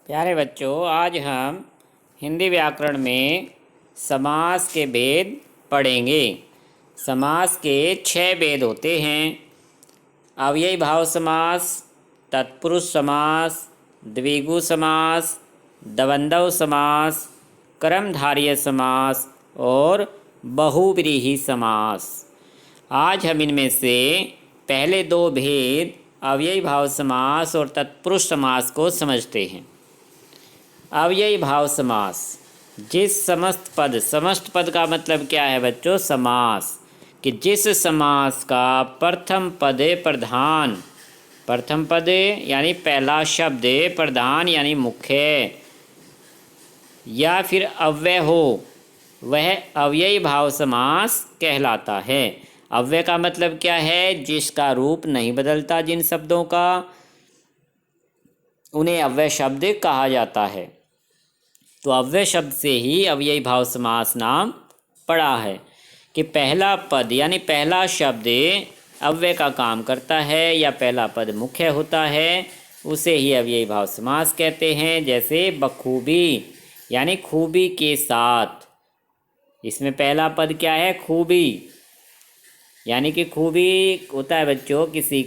प्यारे बच्चों, आज हम हिंदी व्याकरण में समास के भेद पढ़ेंगे। समास के 6 भेद होते हैं। अव्ययी भाव समास, तत्पुरुष समास, द्विगु समास, द्वंद्व समास, कर्मधारय समास और बहुव्रीहि समास। आज हम इनमें से पहले 2 भेद अव्ययी भाव समास और तत्पुरुष समास को समझते हैं। अव्ययी भाव समास, जिस समस्त पद का मतलब क्या है बच्चों? समास। कि जिस समास का प्रथम पद प्रधान, प्रथम पद यानी पहला शब्द प्रधान यानी मुख्य या फिर अव्यय हो, वह अव्ययी भाव समास कहलाता है। अव्यय का मतलब क्या है? जिसका रूप नहीं बदलता। जिन शब्दों का, उन्हें अव्यय शब्द कहा जाता है। तो अव्यय शब्द से ही अव्ययी भाव समास नाम पड़ा है कि पहला पद यानी पहला शब्द अव्यय का काम करता है या पहला पद मुख्य होता है, उसे ही अव्ययी भाव समास कहते हैं। जैसे बखूबी यानी खूबी के साथ, इसमें पहला पद क्या है? खूबी। यानी कि खूबी होता है बच्चों किसी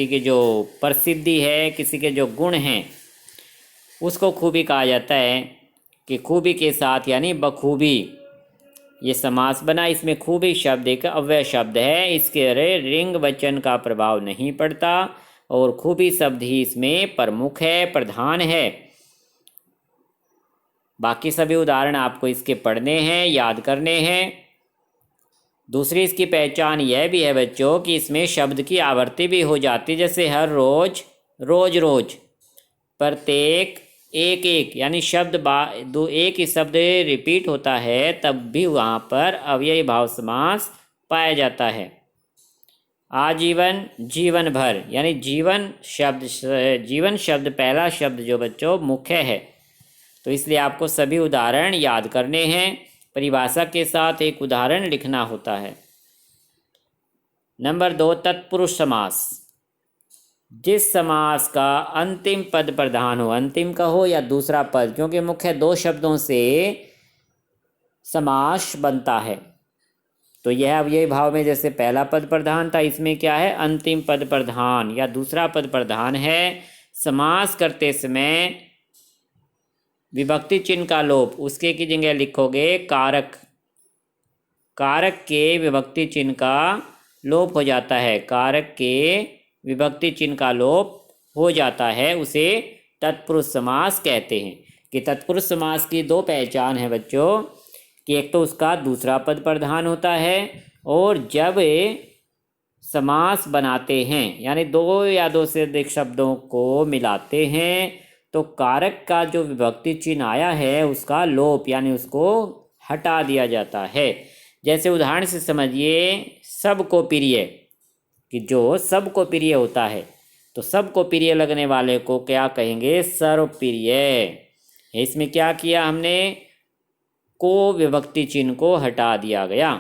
की जो प्रसिद्धि है, किसी के जो गुण हैं, उसको खूबी कहा जाता है। कि खूबी के साथ यानी बखूबी ये समास बना। इसमें खूबी शब्द एक अव्यय शब्द है, इसके रिंग वचन का प्रभाव नहीं पड़ता और खूबी शब्द ही इसमें प्रमुख है, प्रधान है। बाकी सभी उदाहरण आपको इसके पढ़ने हैं, याद करने हैं। दूसरी इसकी पहचान यह भी है बच्चों कि इसमें शब्द की आवृत्ति भी हो जाती है। जैसे हर रोज, रोज रोज, प्रत्येक, एक एक, यानी एक ही शब्द रिपीट होता है, तब भी वहाँ पर अव्ययी भाव समास पाया जाता है। आजीवन, जीवन भर, यानी जीवन शब्द पहला शब्द जो बच्चों मुख्य है, तो इसलिए आपको सभी उदाहरण याद करने हैं। परिभाषा के साथ एक उदाहरण लिखना होता है। नंबर 2, तत्पुरुष समास। जिस समास का अंतिम पद प्रधान हो, अंतिम का हो या दूसरा पद, क्योंकि मुख्य 2 शब्दों से समास बनता है। तो यह अव्ययी भाव में जैसे पहला पद प्रधान था, इसमें क्या है? अंतिम पद प्रधान या दूसरा पद प्रधान है। समास करते समय विभक्ति चिन्ह का लोप, उसके की जगह लिखोगे कारक। कारक के विभक्ति चिन्ह का लोप हो जाता है। कारक के विभक्ति चिन्ह का लोप हो जाता है, उसे तत्पुरुष समास कहते हैं। कि तत्पुरुष समास की 2 पहचान है बच्चों कि एक तो उसका दूसरा पद प्रधान होता है, और जब समास बनाते हैं यानी 2 या 2 से अधिक शब्दों को मिलाते हैं, तो कारक का जो विभक्ति चिन्ह आया है उसका लोप यानी उसको हटा दिया जाता है। जैसे उदाहरण से समझिए, सबको प्रिय, कि जो सबको प्रिय होता है, तो सबको प्रिय लगने वाले को क्या कहेंगे? सर्वप्रिय। इसमें क्या किया हमने? को विभक्ति चिन्ह को हटा दिया गया।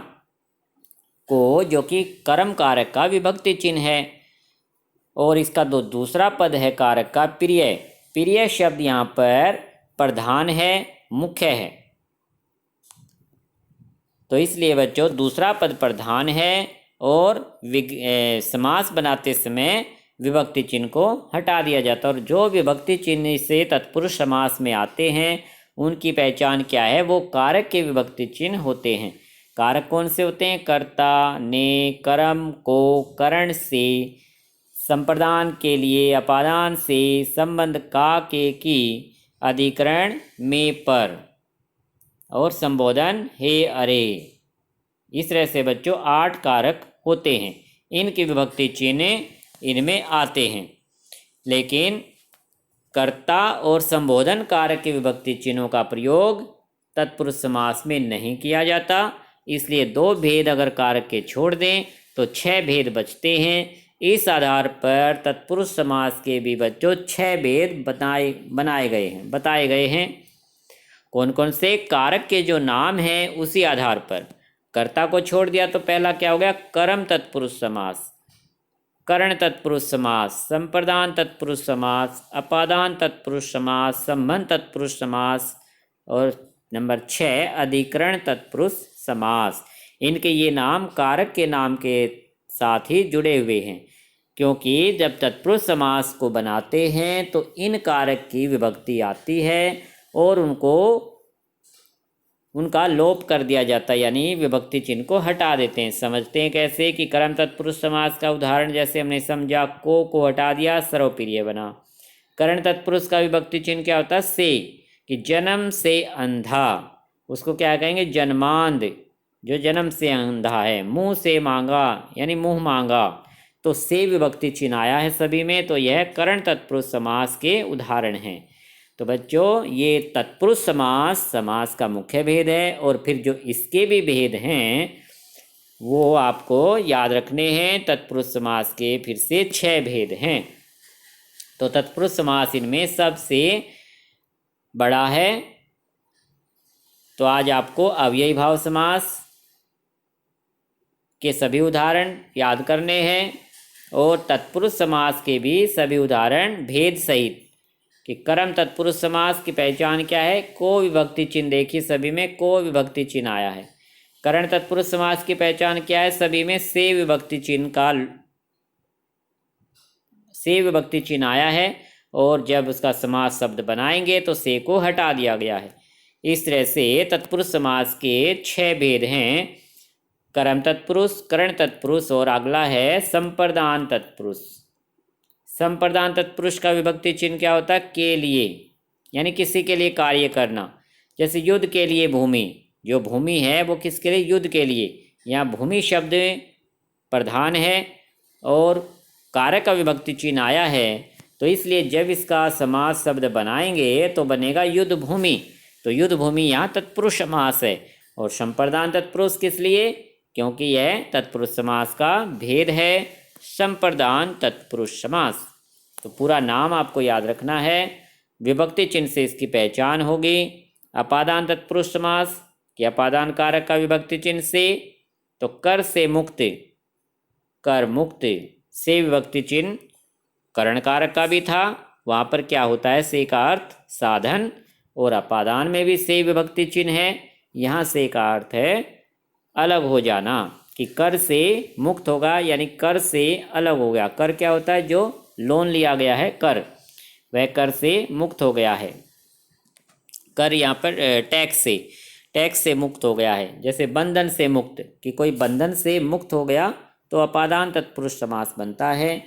को जो कि कर्म कारक का विभक्ति चिन्ह है, और इसका दूसरा पद है कारक का प्रिय। प्रिय शब्द यहाँ पर प्रधान है, मुख्य है, तो इसलिए बच्चों दूसरा पद प्रधान है और समास बनाते समय विभक्ति चिन्ह को हटा दिया जाता है। और जो विभक्ति चिन्ह से तत्पुरुष समास में आते हैं उनकी पहचान क्या है? वो कारक के विभक्ति चिन्ह होते हैं। कारक कौन से होते हैं? कर्ता, ने, कर्म को करण से, संप्रदान के लिए, अपादान से, संबंध का, के, की, अधिकरण में, पर, और संबोधन हे, अरे। इस तरह से बच्चों 8 कारक होते हैं। इनकी विभक्ति चिन्ह इनमें आते हैं, लेकिन कर्ता और संबोधन कारक के विभक्ति चिन्हों का प्रयोग तत्पुरुष समास में नहीं किया जाता। इसलिए 2 भेद अगर कारक के छोड़ दें तो 6 भेद बचते हैं। इस आधार पर तत्पुरुष समास के भी बच्चों 6 भेद बताए गए हैं। कौन कौन से? कारक के जो नाम हैं उसी आधार पर। कर्ता को छोड़ दिया तो पहला क्या हो गया? कर्म तत्पुरुष समास। करण तत्पुरुष समास, संप्रदान तत्पुरुष समास, अपादान तत्पुरुष समास, संबंध तत्पुरुष समास और नंबर 6 अधिकरण तत्पुरुष समास। इनके ये नाम कारक के नाम के साथ ही जुड़े हुए हैं, क्योंकि जब तत्पुरुष समास को बनाते हैं तो इन कारक की विभक्ति आती है और उनका लोप कर दिया जाता है, यानी विभक्ति चिन्ह को हटा देते हैं। समझते हैं कैसे कि कर्म तत्पुरुष समास का उदाहरण जैसे हमने समझा, को हटा दिया, सर्वप्रिय बना। करण तत्पुरुष का विभक्ति चिन्ह क्या होता है? से, कि जन्म से अंधा, उसको क्या कहेंगे? जन्मांध, जो जन्म से अंधा है। मुंह से मांगा, यानी मुंह मांगा, तो से विभक्ति चिन्ह आया है सभी में, तो यह करण तत्पुरुष समास के उदाहरण हैं। तो बच्चों, ये तत्पुरुष समास का मुख्य भेद है, और फिर जो इसके भी भेद हैं वो आपको याद रखने हैं। तत्पुरुष समास के फिर से 6 भेद हैं। तो तत्पुरुष समास इनमें सबसे बड़ा है। तो आज आपको अव्ययी भाव समास के सभी उदाहरण याद करने हैं और तत्पुरुष समास के भी सभी उदाहरण भेद सहित। कि कर्म तत्पुरुष समास की पहचान क्या है? को विभक्ति चिन्ह, देखिए सभी में को विभक्ति चिन्ह आया है। करण तत्पुरुष समास की पहचान क्या है? सभी में से विभक्ति चिन्ह आया है, और जब उसका समास शब्द बनाएंगे तो से को हटा दिया गया है। इस तरह से तत्पुरुष समास के 6 भेद हैं, कर्म तत्पुरुष, करण तत्पुरुष, और अगला है संप्रदान तत्पुरुष। संप्रदान तत्पुरुष का विभक्ति चिन्ह क्या होता है? के लिए, यानी किसी के लिए कार्य करना। जैसे युद्ध के लिए भूमि, जो भूमि है वो किसके लिए? युद्ध के लिए। यहाँ भूमि शब्द प्रधान है और कारक का विभक्ति चिन्ह आया है, तो इसलिए जब इसका समास शब्द बनाएंगे तो बनेगा युद्ध भूमि। तो युद्ध भूमि यहाँ तत्पुरुष समास है। और संप्रदान तत्पुरुष किस लिए? क्योंकि यह तत्पुरुष समास का भेद है, संप्रदान तत्पुरुष समास। तो पूरा नाम आपको याद रखना है, विभक्ति चिन्ह से इसकी पहचान होगी। अपादान तत्पुरुष समास कि अपादान कारक का विभक्ति चिन्ह से, तो कर से मुक्त, कर मुक्त से विभक्ति चिन्ह करण कारक का भी था, वहाँ पर क्या होता है? से का अर्थ साधन, और अपादान में भी से विभक्ति चिन्ह है। यहाँ से का अर्थ है अलग हो जाना, कि कर से मुक्त होगा, यानी कर से अलग हो गया। कर क्या होता है? जो लोन लिया गया है कर, वह कर से मुक्त हो गया है। कर यहाँ पर टैक्स से मुक्त हो गया है। जैसे बंधन से मुक्त, कि कोई बंधन से मुक्त हो गया, तो अपादान तत्पुरुष समास बनता है।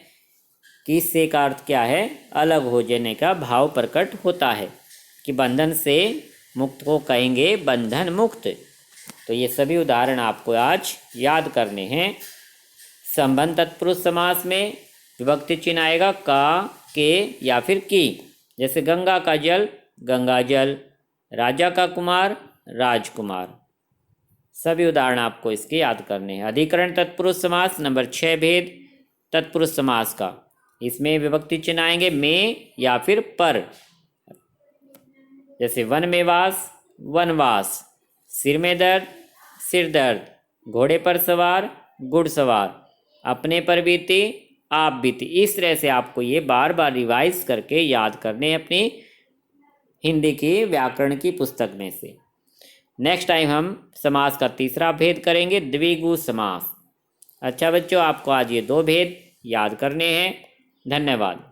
कि इससे का अर्थ क्या है? अलग हो जाने का भाव प्रकट होता है, कि बंधन से मुक्त को कहेंगे बंधन मुक्त। तो ये सभी उदाहरण आपको आज याद करने हैं। संबंध तत्पुरुष समास में विभक्ति चिन्ह आएगा का, के या फिर की। जैसे गंगा का जल, गंगा जल, राजा का कुमार, राजकुमार। सभी उदाहरण आपको इसके याद करने हैं। अधिकरण तत्पुरुष समास नंबर 6 भेद तत्पुरुष समास का। इसमें विभक्ति चिन्ह आएंगे में या फिर पर। जैसे वन में वास, वनवास, सिर में दर्द, सिर दर्द, घोड़े पर सवार, घुड़सवार, अपने पर बीती, आप बीती। इस तरह से आपको ये बार बार रिवाइज करके याद करने अपनी हिंदी की व्याकरण की पुस्तक में से। नेक्स्ट टाइम हम समास का तीसरा भेद करेंगे, द्विगु समास। अच्छा बच्चों, आपको आज ये 2 भेद याद करने हैं। धन्यवाद।